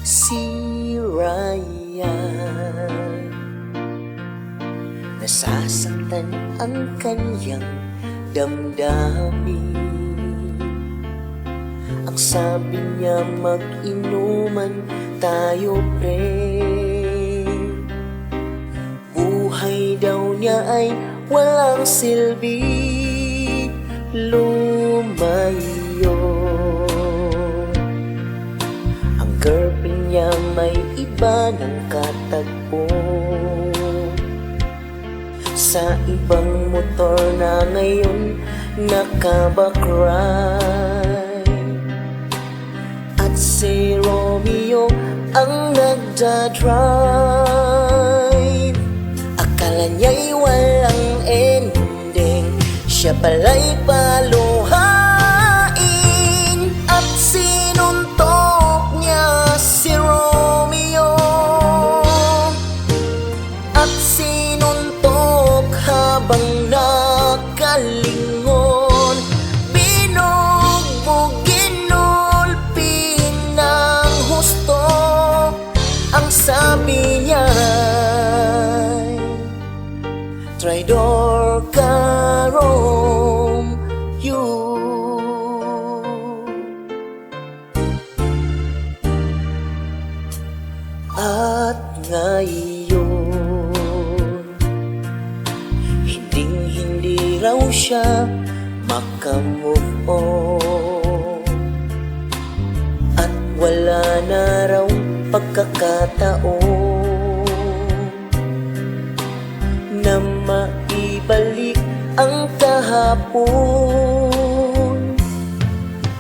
Si Ryan, nasasaktan ang kanyang damdamin. Ang sabi niya, mag-inuman tayo pre. Buhay daw niya ay walang silbi, lumayo. Ang girlfriend niya may iba ng katagpo, sa ibang motor na ngayon nakabakray. At si Romeo ang nagdadrive. Akala niya'y walang ending, siya pala'y paluhain. At sinuntok niya si Romeo, at sinuntok habang nakalingon. Binugbog, ginulpi ng husto. Ang sabi niya, traidor ka, Romeo. At ngayon, hindi raw siya makamove on. At wala na raw pagkakataon na maibalik ang kahapon.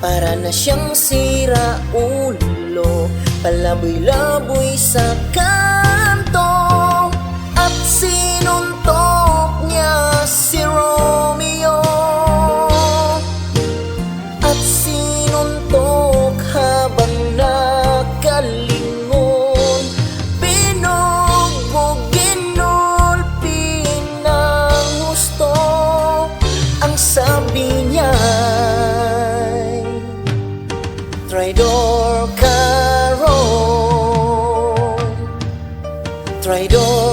Para na siyang sira ulo, palaboy-laboy sa kanto. At sinuntok niya si Romeo, at sinuntok habang nakalingon. Binugbog, ginulpi ng husto. Ang sabi niya, traidor ka, Rom, traidor